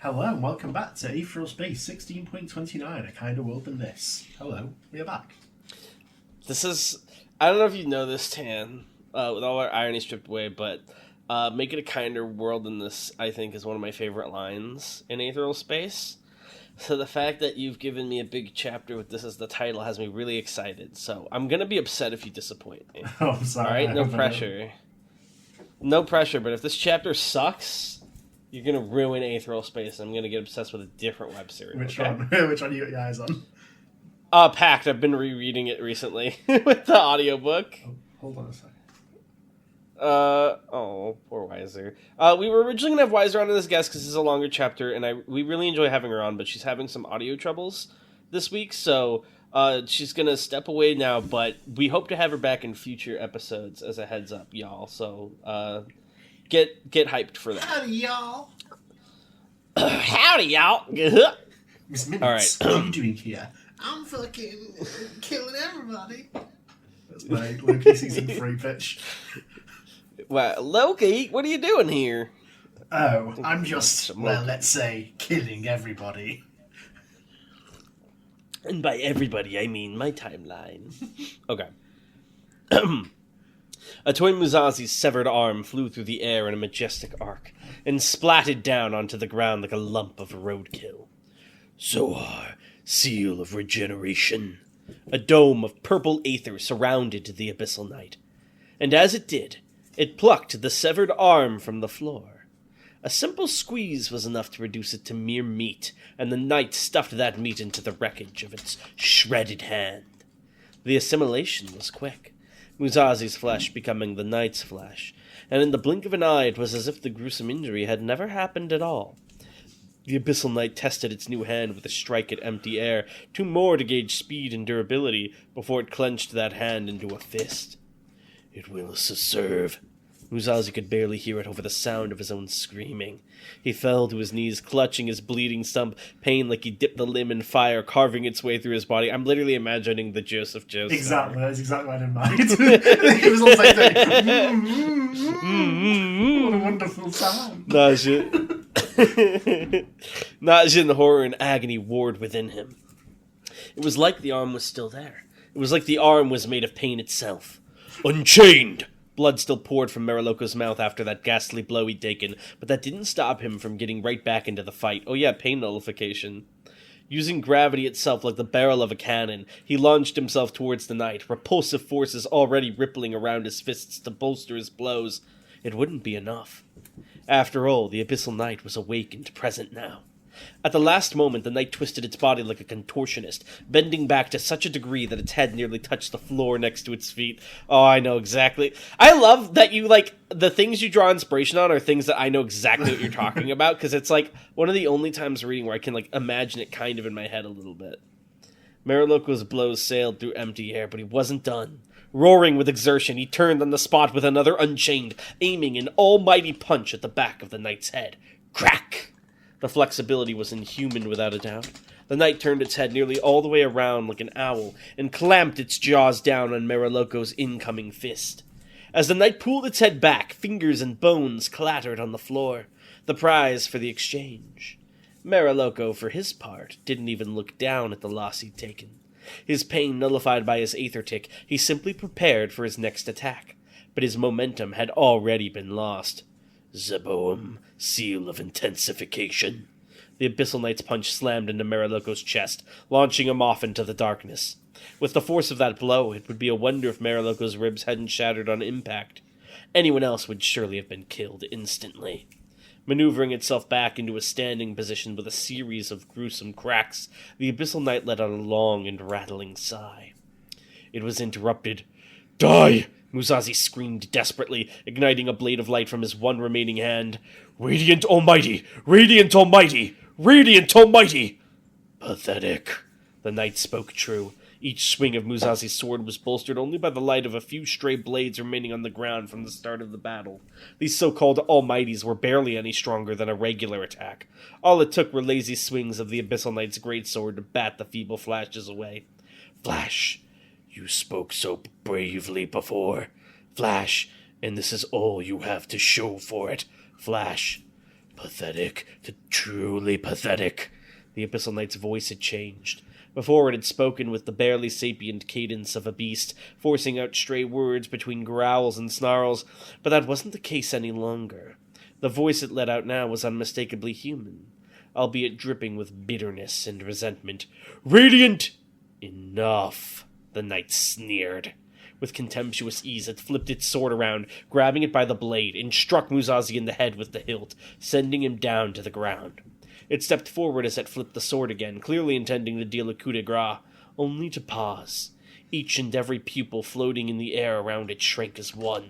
Hello and welcome back to Aetheral Space 16.29, a kinder world than this. Hello, we are back. This is, I don't know if you know this, Tan, with all our irony stripped away, but make it a kinder world than this, I think, is one of my favorite lines in Aetheral Space. So the fact that you've given me a big chapter with this as the title has me really excited. So I'm going to be upset if you disappoint me. Oh, I'm sorry. Alright, no pressure. No pressure, but if this chapter sucks, you're going to ruin Aetheral Space. I'm going to get obsessed with a different web series. Which okay? one? Which one you got your eyes on? Pact. I've been rereading it recently with the audiobook. Oh, hold on a second. Poor Weiser. We were originally going to have Weiser on as a guest because this is a longer chapter, and we really enjoy having her on, but she's having some audio troubles this week, so she's going to step away now, but we hope to have her back in future episodes as a heads up, y'all, so get hyped for that. Howdy, y'all. Howdy, y'all. Miss Minutes, All right. what are you doing here? I'm fucking killing everybody. That's my Loki season 3 pitch. Well, Loki, what are you doing here? Oh, I'm just, well, let's say, killing everybody. And by everybody, I mean my timeline. Okay. Atoy Muzazi's severed arm flew through the air in a majestic arc, and splatted down onto the ground like a lump of roadkill. Zohar, seal of regeneration. A dome of purple aether surrounded the Abyssal Knight. And as it did, it plucked the severed arm from the floor. A simple squeeze was enough to reduce it to mere meat, and the knight stuffed that meat into the wreckage of its shredded hand. The assimilation was quick, Muzazi's flesh becoming the knight's flesh, and in the blink of an eye it was as if the gruesome injury had never happened at all. The Abyssal Knight tested its new hand with a strike at empty air, two more to gauge speed and durability, before it clenched that hand into a fist. It will serve. Muzazi could barely hear it over the sound of his own screaming. He fell to his knees, clutching his bleeding stump, pain like he dipped the limb in fire, carving its way through his body. I'm literally imagining the Joseph Joe star. Exactly, that's exactly what I had in mind. It was all like what a wonderful sound. Najin, horror and agony warred within him. It was like the arm was still there. It was like the arm was made of pain itself. Unchained! Blood still poured from Mariloko's mouth after that ghastly blow he'd taken, but that didn't stop him from getting right back into the fight. Oh yeah, pain nullification. Using gravity itself like the barrel of a cannon, he launched himself towards the knight, repulsive forces already rippling around his fists to bolster his blows. It wouldn't be enough. After all, the Abyssal Knight was awake and present now. At the last moment, the knight twisted its body like a contortionist, bending back to such a degree that its head nearly touched the floor next to its feet. Oh, I know exactly. I love that you, the things you draw inspiration on are things that I know exactly what you're talking about, because it's, one of the only times reading where I can, imagine it kind of in my head a little bit. Mariloko's blows sailed through empty air, but he wasn't done. Roaring with exertion, he turned on the spot with another Unchained, aiming an almighty punch at the back of the knight's head. Crack! The flexibility was inhuman without a doubt. The knight turned its head nearly all the way around like an owl, and clamped its jaws down on Mariloko's incoming fist. As the knight pulled its head back, fingers and bones clattered on the floor, the prize for the exchange. Mariloko, for his part, didn't even look down at the loss he'd taken. His pain nullified by his aether tick, he simply prepared for his next attack. But his momentum had already been lost. Zeboam, seal of intensification. The Abyssal Knight's punch slammed into Mariloko's chest, launching him off into the darkness. With the force of that blow, it would be a wonder if Mariloko's ribs hadn't shattered on impact. Anyone else would surely have been killed instantly. Maneuvering itself back into a standing position with a series of gruesome cracks, the Abyssal Knight let out a long and rattling sigh. It was interrupted. Die! Muzazi screamed desperately, igniting a blade of light from his one remaining hand. Radiant Almighty! Radiant Almighty! Radiant Almighty! Pathetic. The knight spoke true. Each swing of Muzazi's sword was bolstered only by the light of a few stray blades remaining on the ground from the start of the battle. These so-called Almighties were barely any stronger than a regular attack. All it took were lazy swings of the Abyssal Knight's greatsword to bat the feeble flashes away. Flash! You spoke so bravely before, Flash, and this is all you have to show for it, Flash. Pathetic, truly pathetic. The Abyssal Knight's voice had changed. Before it had spoken with the barely sapient cadence of a beast, forcing out stray words between growls and snarls, but that wasn't the case any longer. The voice it let out now was unmistakably human, albeit dripping with bitterness and resentment. "Radiant!" "Enough," the knight sneered. With contemptuous ease, it flipped its sword around, grabbing it by the blade, and struck Musashi in the head with the hilt, sending him down to the ground. It stepped forward as it flipped the sword again, clearly intending to deal a coup de grace, only to pause. Each and every pupil floating in the air around it shrank as one.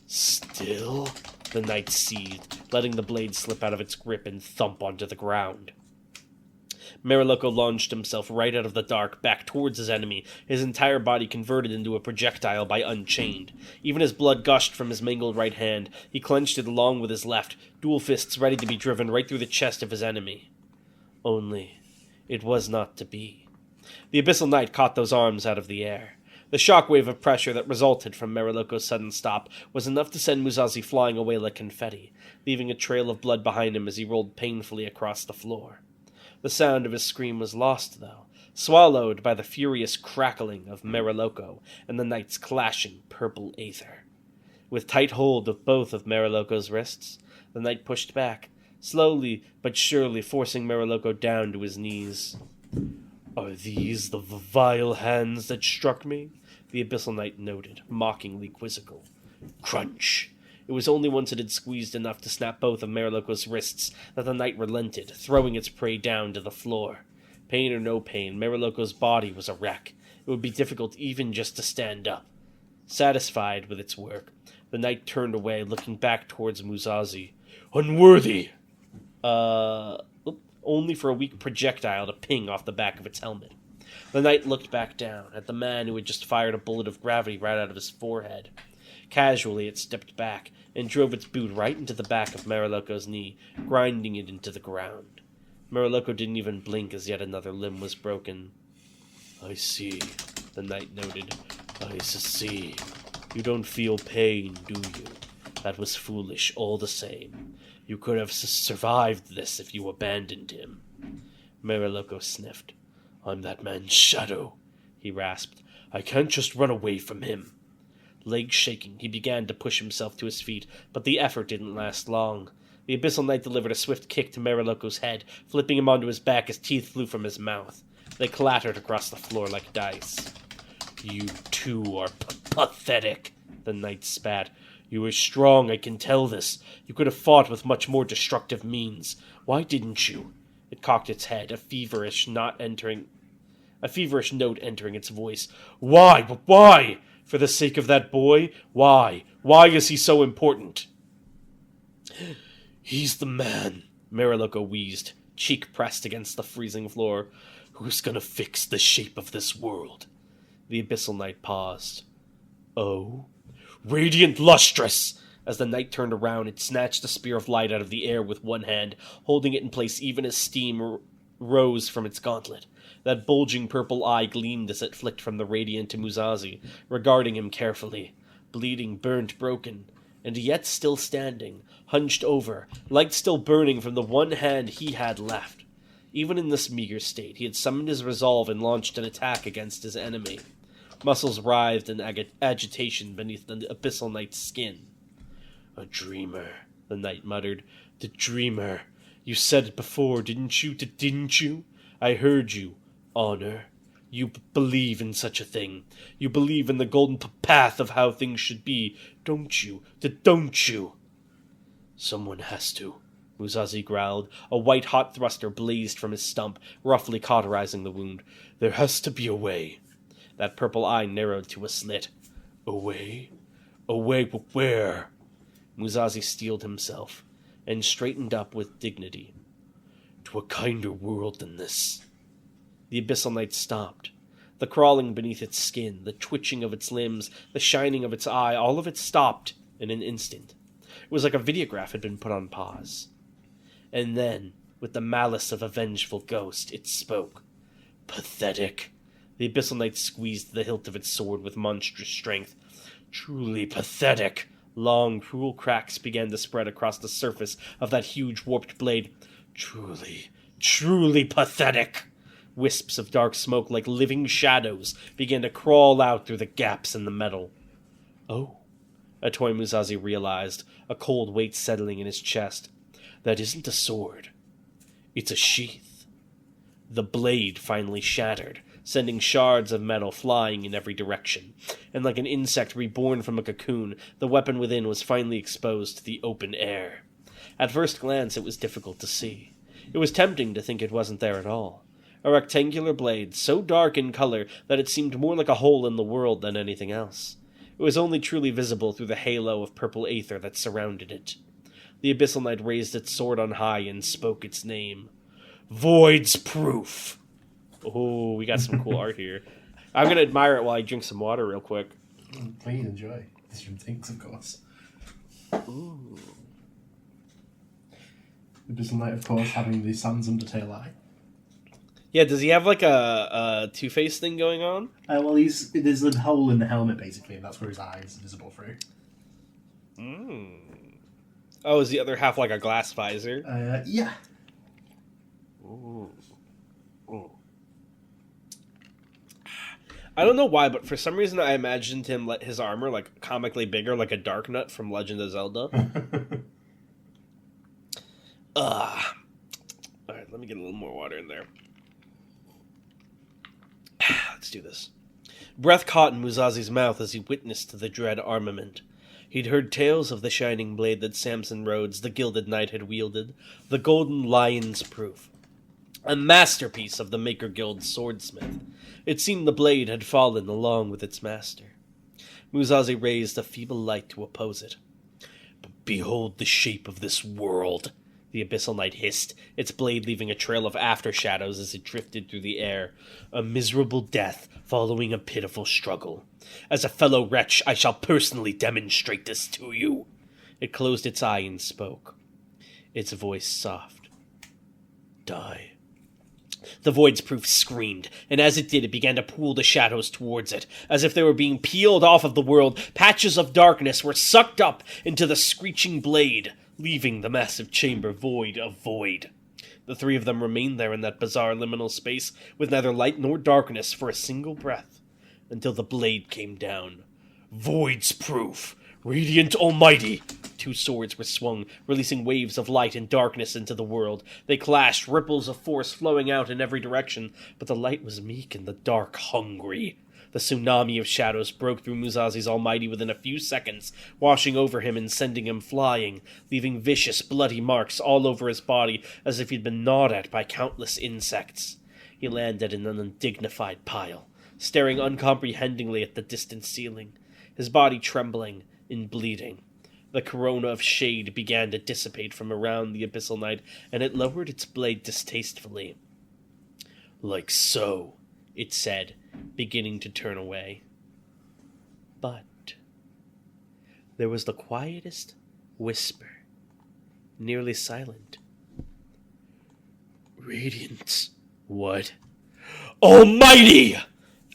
"Still?" the knight seethed, letting the blade slip out of its grip and thump onto the ground. Mariloco launched himself right out of the dark, back towards his enemy, his entire body converted into a projectile by Unchained. Even as blood gushed from his mangled right hand, he clenched it along with his left, dual fists ready to be driven right through the chest of his enemy. Only, it was not to be. The Abyssal Knight caught those arms out of the air. The shockwave of pressure that resulted from Mariloco's sudden stop was enough to send Musashi flying away like confetti, leaving a trail of blood behind him as he rolled painfully across the floor. The sound of his scream was lost, though, swallowed by the furious crackling of Mariloco and the knight's clashing purple aether. With tight hold of both of Mariloco's wrists, the knight pushed back, slowly but surely forcing Mariloco down to his knees. "Are these the vile hands that struck me?" the Abyssal Knight noted, mockingly quizzical. Crunch! It was only once it had squeezed enough to snap both of Mariloco's wrists that the knight relented, throwing its prey down to the floor. Pain or no pain, Mariloco's body was a wreck. It would be difficult even just to stand up. Satisfied with its work, the knight turned away, looking back towards Musashi. "Unworthy!" Only for a weak projectile to ping off the back of its helmet. The knight looked back down at the man who had just fired a bullet of gravity right out of his forehead. Casually, it stepped back and drove its boot right into the back of Mariloco's knee, grinding it into the ground. Mariloco didn't even blink as yet another limb was broken. "I see," the knight noted. "I see. You don't feel pain, do you? That was foolish all the same. You could have survived this if you abandoned him." Mariloco sniffed. "I'm that man's shadow," he rasped. "I can't just run away from him." Legs shaking, he began to push himself to his feet, but the effort didn't last long. The Abyssal Knight delivered a swift kick to Mariloco's head, flipping him onto his back as teeth flew from his mouth. They clattered across the floor like dice. "You too are pathetic," the knight spat. "You were strong, I can tell this. You could have fought with much more destructive means. Why didn't you?" It cocked its head, a feverish note entering its voice. "Why? But why? For the sake of that boy? Why? Why is he so important?" "He's the man," Mariloco wheezed, cheek pressed against the freezing floor, "who's gonna fix the shape of this world." The Abyssal Knight paused. "Oh?" "Radiant Lustrous!" As the knight turned around, it snatched a spear of light out of the air with one hand, holding it in place even as steam rose from its gauntlet. That bulging purple eye gleamed as it flicked from the radiant to Musashi, regarding him carefully. Bleeding, burnt, broken, and yet still standing, hunched over, light still burning from the one hand he had left. Even in this meager state, he had summoned his resolve and launched an attack against his enemy. Muscles writhed in agitation beneath the Abyssal Knight's skin. "A dreamer," the knight muttered. "The dreamer. You said it before, didn't you? I heard you. Honor. You believe in such a thing. You believe in the golden path of how things should be, don't you? Don't you?" "Someone has to," Musashi growled. A white-hot thruster blazed from his stump, roughly cauterizing the wound. "There has to be a way." That purple eye narrowed to a slit. "A way? A way, but where?" Musashi steeled himself, and straightened up with dignity. "To a kinder world than this." The Abyssal Knight stopped. The crawling beneath its skin, the twitching of its limbs, the shining of its eye, all of it stopped in an instant. It was like a videograph had been put on pause. And then, with the malice of a vengeful ghost, it spoke. "Pathetic." The Abyssal Knight squeezed the hilt of its sword with monstrous strength. "Truly pathetic. Long, cruel cracks began to spread across the surface of that huge warped blade. Truly, truly pathetic! Wisps of dark smoke like living shadows began to crawl out through the gaps in the metal. Oh, Atoy Musashi realized, a cold weight settling in his chest. That isn't a sword. It's a sheath. The blade finally shattered, sending shards of metal flying in every direction, and like an insect reborn from a cocoon, the weapon within was finally exposed to the open air. At first glance, it was difficult to see. It was tempting to think it wasn't there at all. A rectangular blade, so dark in color that it seemed more like a hole in the world than anything else. It was only truly visible through the halo of purple aether that surrounded it. The Abyssal Knight raised its sword on high and spoke its name. Void's Proof! Oh, we got some cool art here. I'm going to admire it while I drink some water real quick. Please enjoy. This from Tinks, of course. Ooh. The Abyssal Knight, of course, having the Sans Undertale eye. Yeah, does he have like a Two-Face thing going on? Well, there's a hole in the helmet, basically, and that's where his eye is visible through. Oh, is the other half like a glass visor? Yeah. Ooh. Ooh. I don't know why, but for some reason I imagined him let his armor like comically bigger, like a Dark Nut from Legend of Zelda. Alright, let me get a little more water in there. Let's do this. Breath caught in Musashi's mouth as he witnessed the dread armament. He'd heard tales of the shining blade that Samson Rhodes, the Gilded Knight, had wielded, the Golden Lion's Proof. A masterpiece of the Maker Guild's swordsmith. It seemed the blade had fallen along with its master. Musashi raised a feeble light to oppose it. But behold the shape of this world, the Abyssal Knight hissed, its blade leaving a trail of aftershadows as it drifted through the air. A miserable death following a pitiful struggle. As a fellow wretch, I shall personally demonstrate this to you. It closed its eye and spoke. Its voice soft. Die. The Void's Proof screamed, and as it did, it began to pull the shadows towards it. As if they were being peeled off of the world, patches of darkness were sucked up into the screeching blade, leaving the massive chamber void of void. The three of them remained there in that bizarre liminal space, with neither light nor darkness for a single breath, until the blade came down. Void's Proof! Radiant Almighty! Two swords were swung, releasing waves of light and darkness into the world. They clashed, ripples of force flowing out in every direction, but the light was meek and the dark hungry. The tsunami of shadows broke through Musashi's Almighty within a few seconds, washing over him and sending him flying, leaving vicious, bloody marks all over his body as if he'd been gnawed at by countless insects. He landed in an undignified pile, staring uncomprehendingly at the distant ceiling, his body trembling and bleeding. The corona of shade began to dissipate from around the Abyssal Knight, and it lowered its blade distastefully. Like so, it said, beginning to turn away. But there was the quietest whisper, nearly silent. Radiance. What? Almighty!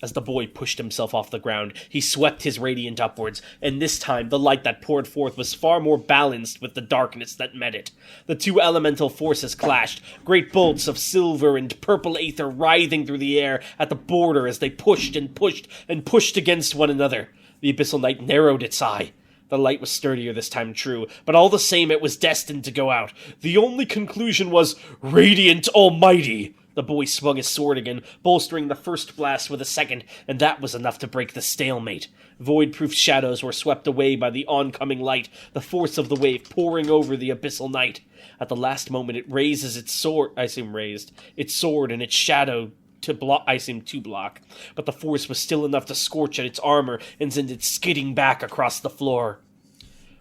As the boy pushed himself off the ground, he swept his radiant upwards, and this time the light that poured forth was far more balanced with the darkness that met it. The two elemental forces clashed, great bolts of silver and purple aether writhing through the air at the border as they pushed and pushed and pushed against one another. The Abyssal Knight narrowed its eye. The light was sturdier this time, true, but all the same it was destined to go out. The only conclusion was, Radiant Almighty! The boy swung his sword again, bolstering the first blast with a second, and that was enough to break the stalemate. Void-proof shadows were swept away by the oncoming light, the force of the wave pouring over the Abyssal Knight. At the last moment it raises its sword, its sword and its shadow to block, but the force was still enough to scorch at its armor and send it skidding back across the floor.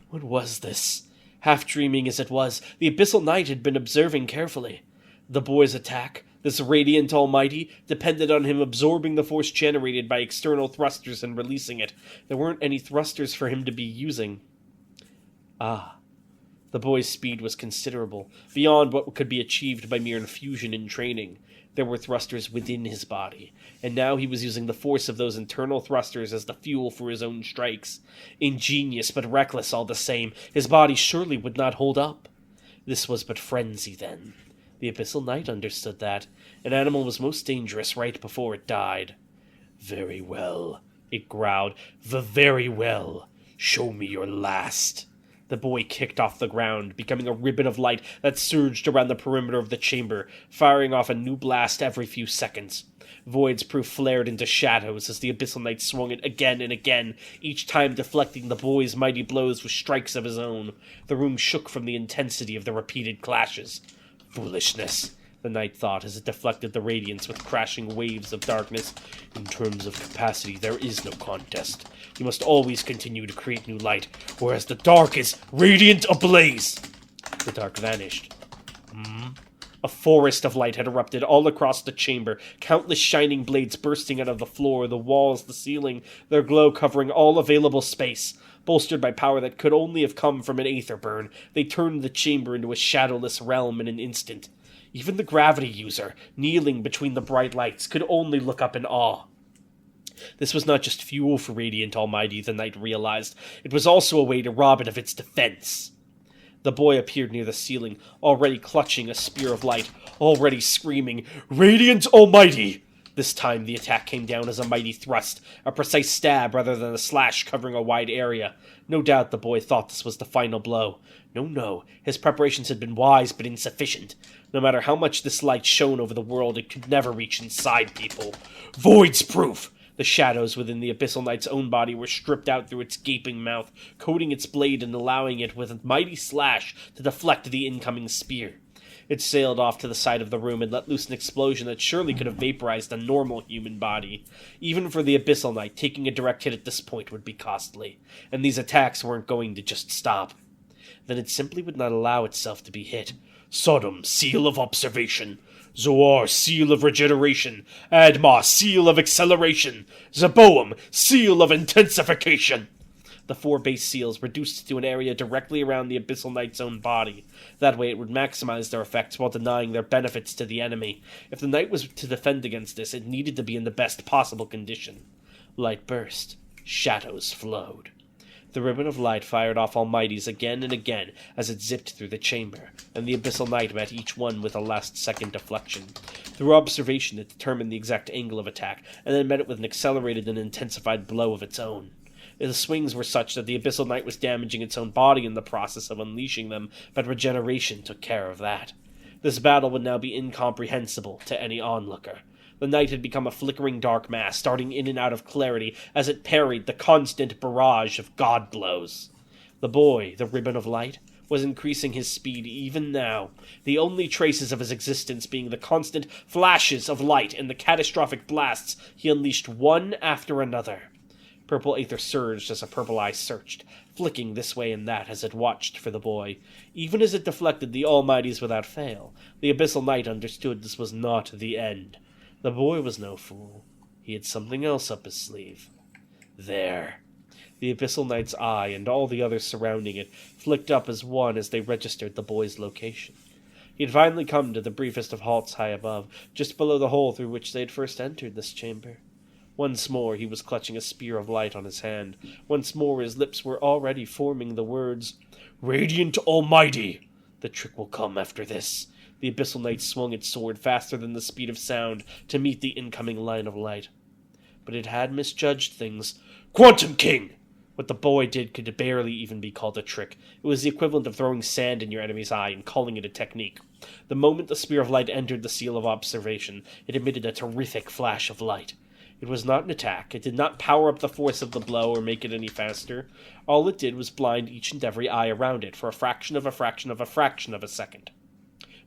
What was this? Half dreaming as it was, the Abyssal Knight had been observing carefully. The boy's attack, this Radiant Almighty, depended on him absorbing the force generated by external thrusters and releasing it. There weren't any thrusters for him to be using. Ah, The boy's speed was considerable, beyond what could be achieved by mere infusion in training. There were thrusters within his body, and now he was using the force of those internal thrusters as the fuel for his own strikes. Ingenious, but reckless all the same. His body surely would not hold up. This was but frenzy, then. The Abyssal Knight understood that. An animal was most dangerous right before it died. "Very well," it growled. "Very well. Show me your last." The boy kicked off the ground, becoming a ribbon of light that surged around the perimeter of the chamber, firing off a new blast every few seconds. Void's proof flared into shadows as the Abyssal Knight swung it again and again, each time deflecting the boy's mighty blows with strikes of his own. The room shook from the intensity of the repeated clashes. Foolishness, the knight thought as it deflected the radiance with crashing waves of darkness. In terms of capacity, there is no contest. You must always continue to create new light, whereas the dark is radiant ablaze. The dark vanished. A forest of light had erupted all across the chamber, countless shining blades bursting out of the floor, the walls, the ceiling, their glow covering all available space. Bolstered by power that could only have come from an aether burn, they turned the chamber into a shadowless realm in an instant. Even the gravity user, kneeling between the bright lights, could only look up in awe. This was not just fuel for Radiant Almighty, the knight realized. It was also a way to rob it of its defense. The boy appeared near the ceiling, already clutching a spear of light, already screaming, "Radiant Almighty!" This time the attack came down as a mighty thrust, a precise stab rather than a slash covering a wide area. No doubt the boy thought this was the final blow. No, his preparations had been wise but insufficient. No matter how much this light shone over the world, it could never reach inside people. Void's proof! The shadows within the Abyssal Knight's own body were stripped out through its gaping mouth, coating its blade and allowing it with a mighty slash to deflect the incoming spear. It sailed off to the side of the room and let loose an explosion that surely could have vaporized a normal human body. Even for the Abyssal Knight, taking a direct hit at this point would be costly, and these attacks weren't going to just stop. Then it simply would not allow itself to be hit. Sodom, seal of observation. Zoar, seal of regeneration. Adma, seal of acceleration. Zeboam, seal of intensification. The 4 base seals reduced to an area directly around the Abyssal Knight's own body. That way it would maximize their effects while denying their benefits to the enemy. If the knight was to defend against this, it needed to be in the best possible condition. Light burst. Shadows flowed. The ribbon of light fired off Almighties again and again as it zipped through the chamber, and the Abyssal Knight met each one with a last-second deflection. Through observation, it determined the exact angle of attack, and then met it with an accelerated and intensified blow of its own. The swings were such that the Abyssal Knight was damaging its own body in the process of unleashing them, but regeneration took care of that. This battle would now be incomprehensible to any onlooker. The night had become a flickering dark mass, starting in and out of clarity as it parried the constant barrage of god blows. The boy, the ribbon of light, was increasing his speed even now, the only traces of his existence being the constant flashes of light and the catastrophic blasts he unleashed one after another. Purple aether surged as a purple eye searched, flicking this way and that as it watched for the boy. Even as it deflected the Almighties without fail, the Abyssal Knight understood this was not the end. The boy was no fool. He had something else up his sleeve. There. The Abyssal Knight's eye and all the others surrounding it flicked up as one as they registered the boy's location. He had finally come to the briefest of halts high above, just below the hole through which they had first entered this chamber. Once more he was clutching a spear of light on his hand. Once more his lips were already forming the words, "Radiant Almighty! The trick will come after this." The Abyssal Knight swung its sword faster than the speed of sound to meet the incoming line of light. But it had misjudged things. "Quantum King!" What the boy did could barely even be called a trick. It was the equivalent of throwing sand in your enemy's eye and calling it a technique. The moment the spear of light entered the seal of observation, it emitted a terrific flash of light. It was not an attack. It did not power up the force of the blow or make it any faster. All it did was blind each and every eye around it for a fraction of a second.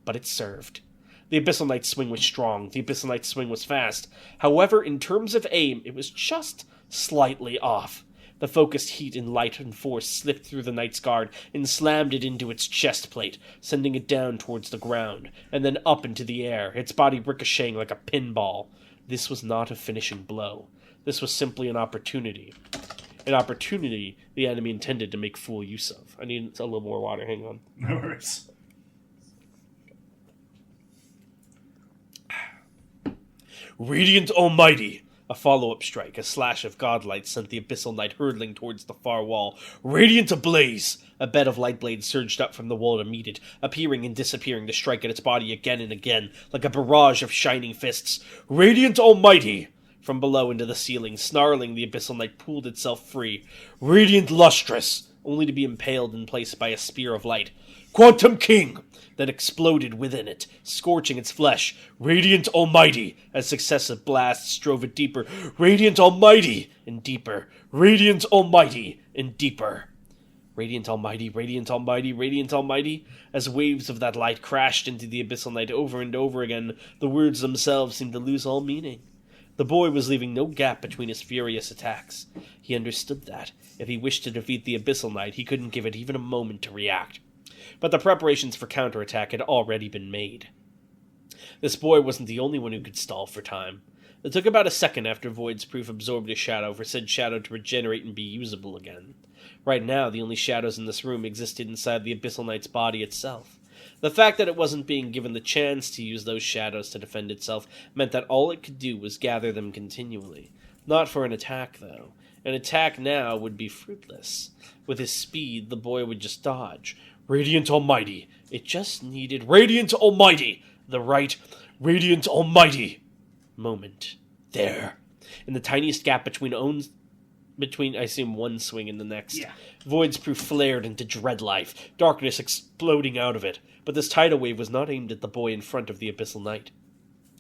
But it served. The Abyssal Knight's swing was strong. The Abyssal Knight's swing was fast. However, in terms of aim, it was just slightly off. The focused heat and light and force slipped through the knight's guard and slammed it into its chest plate, sending it down towards the ground, and then up into the air, its body ricocheting like a pinball. This was not a finishing blow. This was simply an opportunity. an opportunity the enemy intended to make full use of. I need a little more water, hang on. No worries. Radiant Almighty! A follow-up strike, a slash of godlight sent the Abyssal Knight hurtling towards the far wall. Radiant ablaze! A bed of light blades surged up from the wall to meet it, appearing and disappearing to strike at its body again and again, like a barrage of shining fists. Radiant Almighty! From below into the ceiling, snarling, the Abyssal Knight pulled itself free. Radiant Lustrous! Only to be impaled in place by a spear of light. Quantum King! Then exploded within it, scorching its flesh. Radiant Almighty! As successive blasts drove it deeper. Radiant Almighty! And deeper. Radiant Almighty! And deeper. Radiant Almighty, Radiant Almighty, Radiant Almighty. As waves of that light crashed into the Abyssal Knight over and over again, the words themselves seemed to lose all meaning. The boy was leaving no gap between his furious attacks. He understood that. If he wished to defeat the Abyssal Knight, he couldn't give it even a moment to react. But the preparations for counterattack had already been made. This boy wasn't the only one who could stall for time. It took about a second after Void's proof absorbed a shadow for said shadow to regenerate and be usable again. Right now, the only shadows in this room existed inside the Abyssal Knight's body itself. The fact that it wasn't being given the chance to use those shadows to defend itself meant that all it could do was gather them continually. Not for an attack, though. An attack now would be fruitless. With his speed, the boy would just dodge. Radiant Almighty. It just needed Radiant Almighty. The right Radiant Almighty moment. There. In the tiniest gap between, I assume, one swing and the next. Yeah. Void's proof flared into dread life, darkness exploding out of it. But this tidal wave was not aimed at the boy in front of the Abyssal Knight.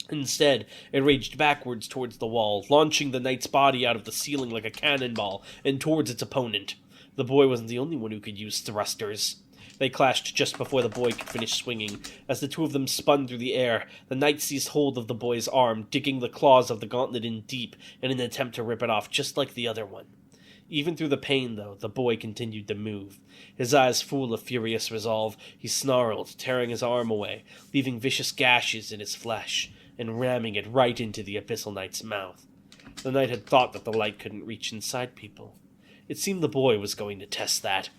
Instead, it raged backwards towards the wall, launching the knight's body out of the ceiling like a cannonball, and towards its opponent. The boy wasn't the only one who could use thrusters. They clashed just before the boy could finish swinging. As the two of them spun through the air, the knight seized hold of the boy's arm, digging the claws of the gauntlet in deep in an attempt to rip it off, just like the other one. Even through the pain, though, the boy continued to move. His eyes full of furious resolve, he snarled, tearing his arm away, leaving vicious gashes in his flesh, and ramming it right into the Abyssal Knight's mouth. The knight had thought that the light couldn't reach inside people. It seemed the boy was going to test that.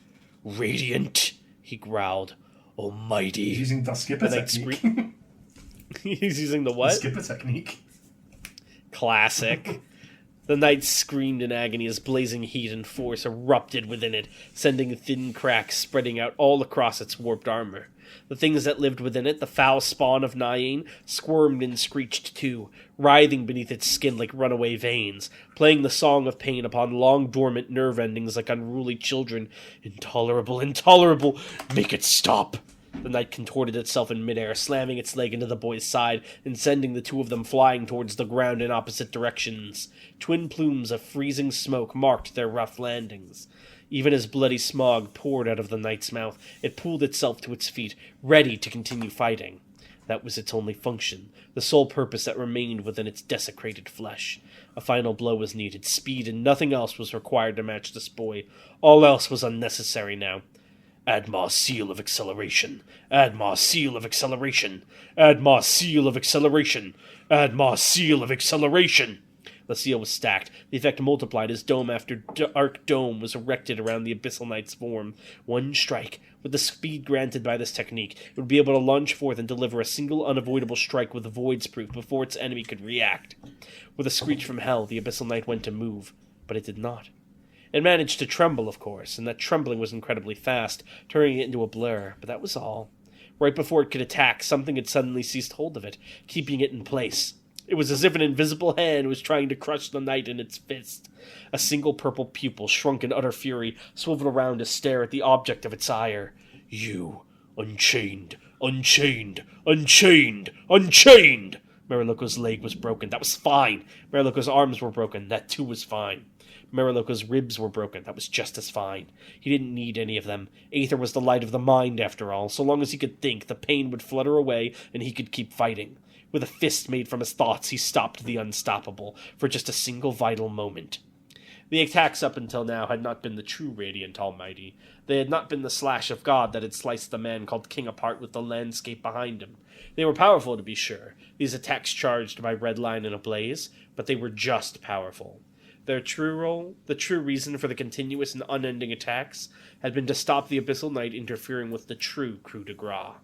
Radiant, he growled. Almighty. He's using the skipper technique. He's using the what? The skipper technique. Classic. The knight screamed in agony as blazing heat and force erupted within it, sending thin cracks spreading out all across its warped armor. The things that lived within it, the foul spawn of Nyane, squirmed and screeched too, writhing beneath its skin like runaway veins, playing the song of pain upon long-dormant nerve endings like unruly children. Intolerable, intolerable! Make it stop! The knight contorted itself in midair, slamming its leg into the boy's side and sending the two of them flying towards the ground in opposite directions. Twin plumes of freezing smoke marked their rough landings. Even as bloody smog poured out of the knight's mouth, it pulled itself to its feet, ready to continue fighting. That was its only function, the sole purpose that remained within its desecrated flesh. A final blow was needed, speed and nothing else was required to match this boy. All else was unnecessary now. Admar's seal of acceleration. Admar's seal of acceleration. Admar's seal of acceleration. Admar's seal of acceleration. The seal was stacked. The effect multiplied as dome after dark dome was erected around the Abyssal Knight's form. One strike. With the speed granted by this technique, it would be able to launch forth and deliver a single unavoidable strike with Void's proof before its enemy could react. With a screech from hell, the Abyssal Knight went to move, but it did not. It managed to tremble, of course, and that trembling was incredibly fast, turning it into a blur, but that was all. Right before it could attack, something had suddenly seized hold of it, keeping it in place. It was as if an invisible hand was trying to crush the knight in its fist. A single purple pupil, shrunk in utter fury, swiveled around to stare at the object of its ire. You, unchained, unchained, unchained, unchained! Mariloko's leg was broken. That was fine. Mariloko's arms were broken. That too was fine. Mariloko's ribs were broken. That was just as fine. He didn't need any of them. Aether was the light of the mind, after all. So long as he could think, the pain would flutter away, and he could keep fighting. With a fist made from his thoughts, he stopped the unstoppable, for just a single vital moment. The attacks up until now had not been the true Radiant Almighty. They had not been the slash of God that had sliced the man called King apart with the landscape behind him. They were powerful, to be sure, these attacks charged by Red Line in a blaze, but they were just powerful. Their the true reason for the continuous and unending attacks, had been to stop the Abyssal Knight interfering with the true coup de grace.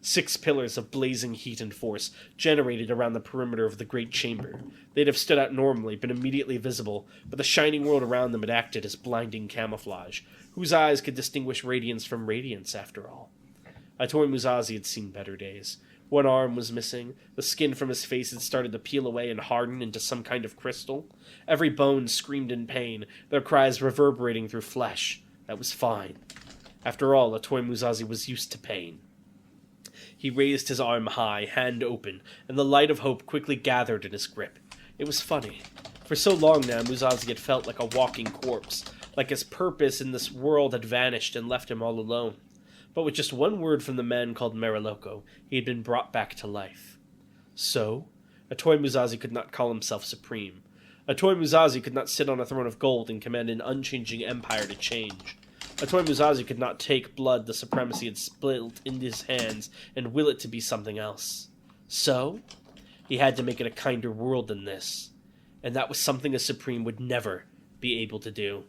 6 pillars of blazing heat and force generated around the perimeter of the great chamber. They'd have stood out normally, been immediately visible, but the shining world around them had acted as blinding camouflage. Whose eyes could distinguish radiance from radiance, after all? Atoy Muzazi had seen better days. One arm was missing. The skin from his face had started to peel away and harden into some kind of crystal. Every bone screamed in pain, their cries reverberating through flesh. That was fine. After all, Atoy Muzazi was used to pain. He raised his arm high, hand open, and the light of hope quickly gathered in his grip. It was funny. For so long now, Muzazi had felt like a walking corpse, like his purpose in this world had vanished and left him all alone. But with just one word from the man called Meriloko, he had been brought back to life. So, Atoy Muzazi could not call himself supreme. Atoy Muzazi could not sit on a throne of gold and command an unchanging empire to change. Atoy Muzazi could not take blood the supremacy had split in his hands and will it to be something else. So, he had to make it a kinder world than this. And that was something a supreme would never be able to do.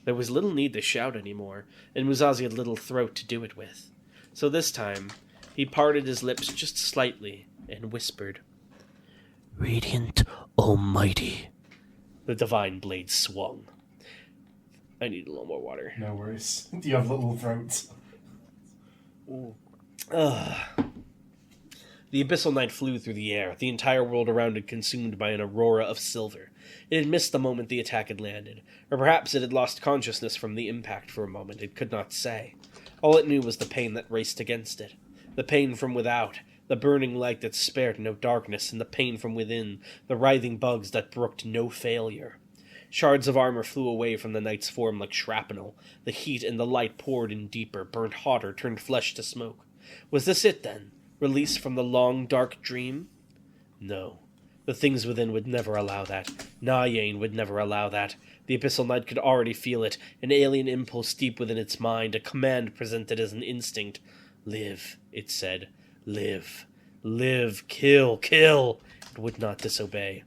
There was little need to shout anymore, and Muzazi had little throat to do it with. So this time, he parted his lips just slightly and whispered, "Radiant Almighty." The divine blade swung. I need a little more water. No worries. Do you have little throats? The Abyssal Knight flew through the air, the entire world around it consumed by an aurora of silver. It had missed the moment the attack had landed, or perhaps it had lost consciousness from the impact for a moment, it could not say. All it knew was the pain that raced against it. The pain from without, the burning light that spared no darkness, and the pain from within, the writhing bugs that brooked no failure. Shards of armor flew away from the knight's form like shrapnel. The heat and the light poured in deeper, burnt hotter, turned flesh to smoke. Was this it, then? Release from the long, dark dream? No. The things within would never allow that. Nayane would never allow that. The Abyssal Knight could already feel it, an alien impulse deep within its mind, a command presented as an instinct. Live, it said. Live. Live. Kill. Kill. It would not disobey.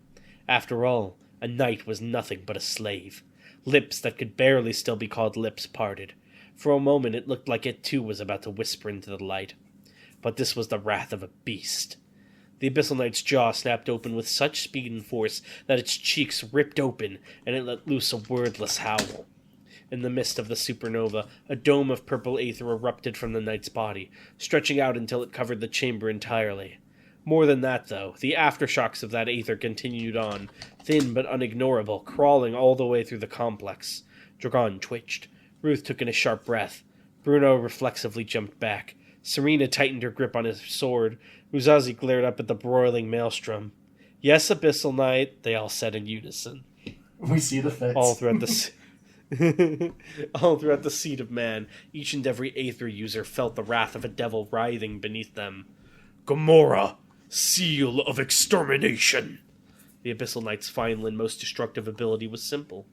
After all, a knight was nothing but a slave. Lips that could barely still be called lips parted. For a moment it looked like it too was about to whisper into the light. But this was the wrath of a beast. The Abyssal Knight's jaw snapped open with such speed and force that its cheeks ripped open, and it let loose a wordless howl. In the midst of the supernova, a dome of purple aether erupted from the knight's body, stretching out until it covered the chamber entirely. More than that, though, the aftershocks of that aether continued on, thin but unignorable, crawling all the way through the complex. Dragon twitched. Ruth took in a sharp breath. Bruno reflexively jumped back. Serena tightened her grip on his sword. Muzazi glared up at the broiling maelstrom. "Yes, Abyssal Knight," they all said in unison. We see the fits. All throughout the seat of man, each and every aether user felt the wrath of a devil writhing beneath them. "Gamora, seal of extermination!" The Abyssal Knight's final and most destructive ability was simple.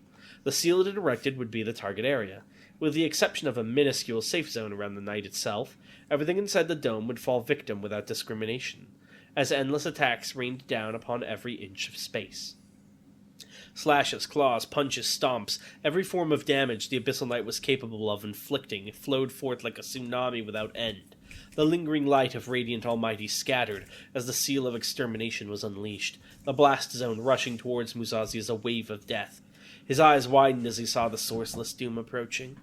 The seal it had erected would be the target area. With the exception of a minuscule safe zone around the Knight itself, everything inside the dome would fall victim without discrimination, as endless attacks rained down upon every inch of space. Slashes, claws, punches, stomps, every form of damage the Abyssal Knight was capable of inflicting flowed forth like a tsunami without end. The lingering light of Radiant Almighty scattered as the seal of extermination was unleashed, the blast zone rushing towards Muzazi as a wave of death. His eyes widened as he saw the sourceless doom approaching.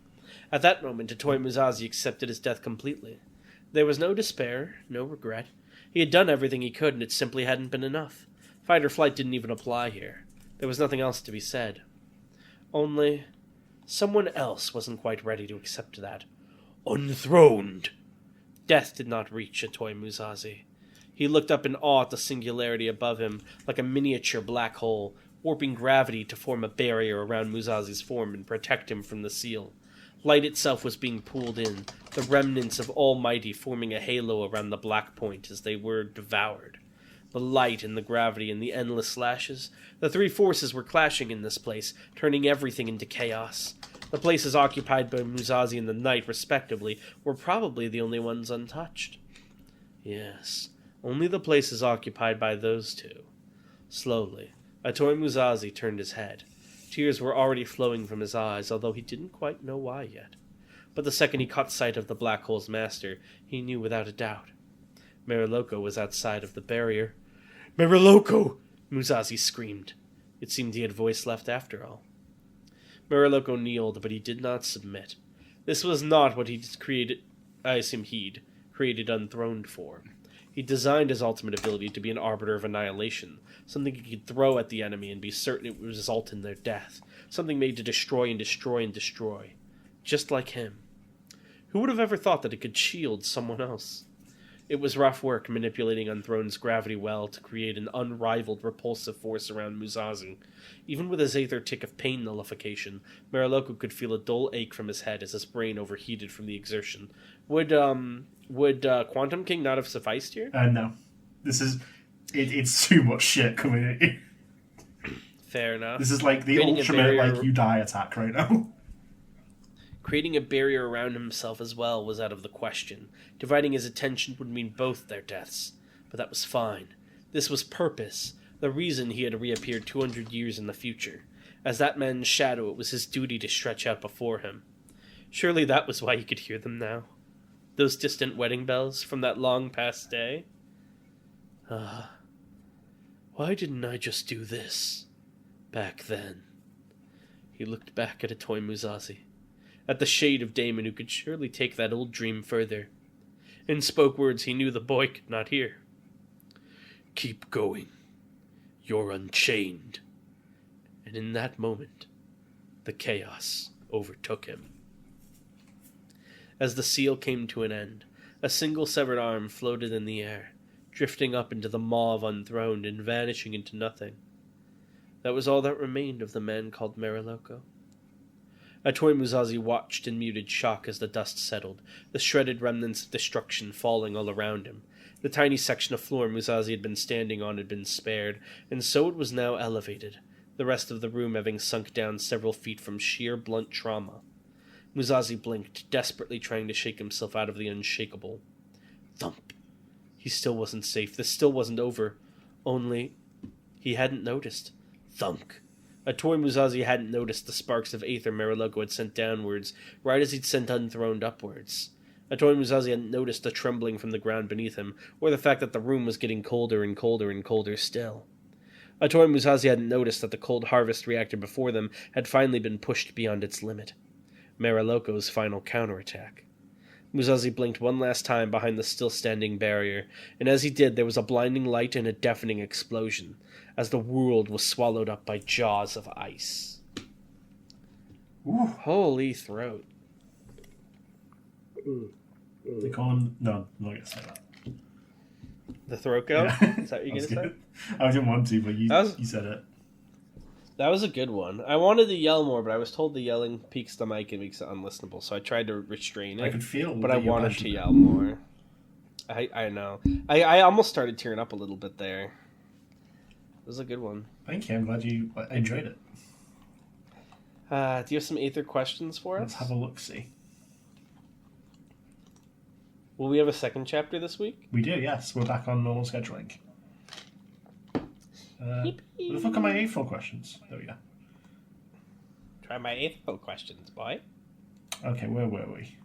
At that moment, Atoy Muzazi accepted his death completely. There was no despair, no regret. He had done everything he could, and it simply hadn't been enough. Fight or flight didn't even apply here. There was nothing else to be said. Only, someone else wasn't quite ready to accept that. Unthroned! Death did not reach Atoy Muzazi. He looked up in awe at the singularity above him, like a miniature black hole, warping gravity to form a barrier around Muzazi's form and protect him from the seal. Light itself was being pulled in, the remnants of Almighty forming a halo around the black point as they were devoured. The light and the gravity and the endless slashes, the three forces were clashing in this place, turning everything into chaos. The places occupied by Muzazi and the Knight, respectively, were probably the only ones untouched. Yes, only the places occupied by those two. Slowly, Atoy Muzazi turned his head. Tears were already flowing from his eyes, although he didn't quite know why yet. But the second he caught sight of the black hole's master, he knew without a doubt. Mariloko was outside of the barrier. "Mariloko!" Musashi screamed. It seemed he had voice left after all. Mariloko kneeled, but he did not submit. This was not what he'd created Unthroned for. He designed his ultimate ability to be an arbiter of annihilation, something he could throw at the enemy and be certain it would result in their death, something made to destroy and destroy and destroy, just like him. Who would have ever thought that it could shield someone else? It was rough work manipulating Unthrone's gravity well to create an unrivaled repulsive force around Musashi. Even with his aether tick of pain nullification, Mariloko could feel a dull ache from his head as his brain overheated from the exertion. Would Quantum King not have sufficed here? No. It's too much shit coming at you. Fair enough. This is like the ultimate, you die attack right now. Creating a barrier around himself as well was out of the question. Dividing his attention would mean both their deaths. But that was fine. This was purpose, the reason he had reappeared 200 years in the future. As that man's shadow, it was his duty to stretch out before him. Surely that was why he could hear them now. Those distant wedding bells from that long-past day. Why didn't I just do this back then? He looked back at Atoy Musashi, at the shade of Damon who could surely take that old dream further, and spoke words he knew the boy could not hear. "Keep going. You're unchained." And in that moment, the chaos overtook him. As the seal came to an end, a single severed arm floated in the air, drifting up into the maw of Unthroned and vanishing into nothing. That was all that remained of the man called Mariloko. Atoy Musashi watched in muted shock as the dust settled, the shredded remnants of destruction falling all around him. The tiny section of floor Musashi had been standing on had been spared, and so it was now elevated, the rest of the room having sunk down several feet from sheer blunt trauma. Musashi blinked, desperately trying to shake himself out of the unshakable. Thump. He still wasn't safe. This still wasn't over. Only he hadn't noticed. Thunk. Atoy Musashi hadn't noticed the sparks of aether Mariloko had sent downwards, right as he'd sent Unthroned upwards. Atoy Musashi hadn't noticed the trembling from the ground beneath him, or the fact that the room was getting colder and colder and colder still. Atoy Musashi hadn't noticed that the cold harvest reactor before them had finally been pushed beyond its limit. Mariloko's final counterattack. Musashi blinked one last time behind the still-standing barrier, and as he did there was a blinding light and a deafening explosion, as the world was swallowed up by jaws of ice. Ooh. Holy throat. They call him... No, I'm not going to say that. The throat go? Yeah. Is that what you're going to say? I didn't want to, but you said it. That was a good one. I wanted to yell more, but I was told the yelling peaks the mic and makes it unlistenable, so I tried to restrain it. I could feel but I wanted to yell more. I know. I almost started tearing up a little bit there. It was a good one. Thank you. I'm glad you enjoyed it. Do you have some Aether questions for us? Let's have a look-see. Will we have a second chapter this week? We do, yes. We're back on normal scheduling. Where the fuck are my Aetheral questions? There we go. Try my Aetheral questions, boy. Okay, where were we?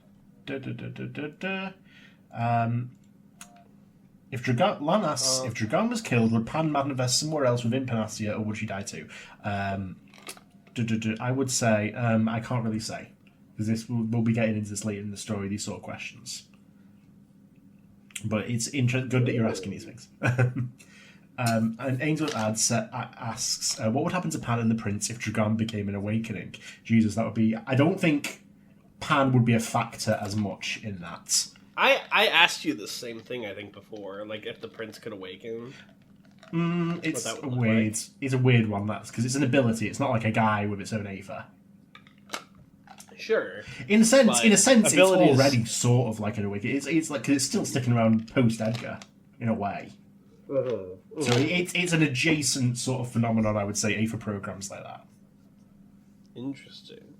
If Dragon asks, if Dragon was killed, would Pan manifest somewhere else within Panacea, or would she die too? I would say, I can't really say, because we'll be getting into this later in the story, these sort of questions. But it's good that you're asking these things. And Angel asks, what would happen to Pan and the Prince if Dragon became an awakening? Jesus, that would be... I don't think Pan would be a factor as much in that. I asked you the same thing, I think, before. Like, if the Prince could awaken. It's weird. Like. It's a weird one, that's because it's an ability. It's not like a guy with its own aether. Sure. In a sense, it's already sort of like an awakening. It's like, because it's still sticking around post-Edgar, in a way. So it's an adjacent sort of phenomenon, I would say, for programs like that. Interesting.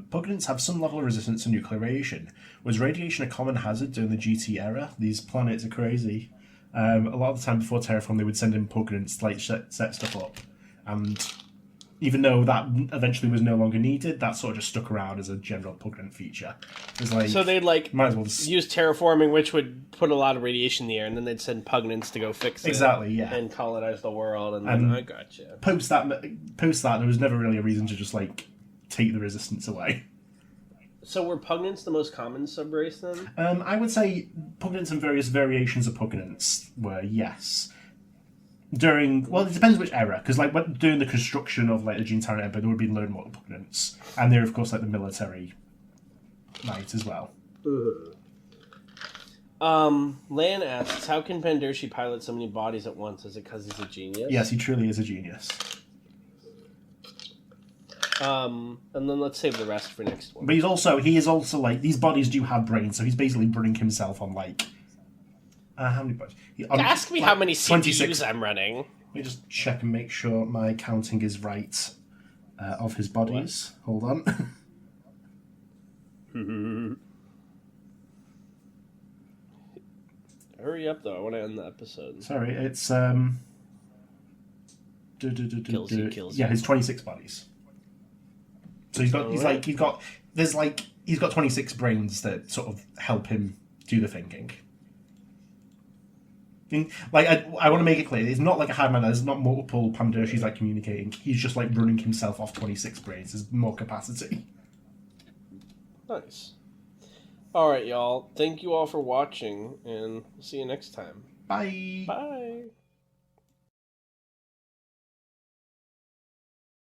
Pugnants have some level of resistance to nuclear radiation. Was radiation a common hazard during the GT era? These planets are crazy. A lot of the time before Terraform, they would send in Pugnants to like set stuff up. And even though that eventually was no longer needed, that sort of just stuck around as a general Pugnant feature. It's like, So they'd might as well just... use terraforming, which would put a lot of radiation in the air, and then they'd send Pugnants to go fix it. Exactly, yeah. And colonize the world, and then I gotcha. Post that, there was never really a reason to just, like, take the resistance away. So were Pugnants the most common subrace then? I would say Pugnants and various variations of Pugnants were, yes. During, well, it depends which era, because like during the construction of like the Genetaran Empire, there would be learned more Pugnants, and they're of course like the military knight as well. Lan asks, how can Pandershi pilot so many bodies at once? Is it because he's a genius? Yes, he truly is a genius. And then let's save the rest for next one. But he is also like, these bodies do have brains, so he's basically running himself on like, how many bodies? Ask me how many CPUs I'm running. Let me just check and make sure my counting is right of his bodies. What? Hold on. Hurry up, though. I want to end the episode. Sorry, it's Kills you. Yeah, his 26 bodies. So he's got 26 brains that sort of help him do the thinking. Like, I want to make it clear, it's not like a hard man, there's not multiple Pandershis like communicating, he's just like running himself off 26 brains, there's more capacity. Nice. Alright, y'all. Thank you all for watching, and we'll see you next time. Bye! Bye!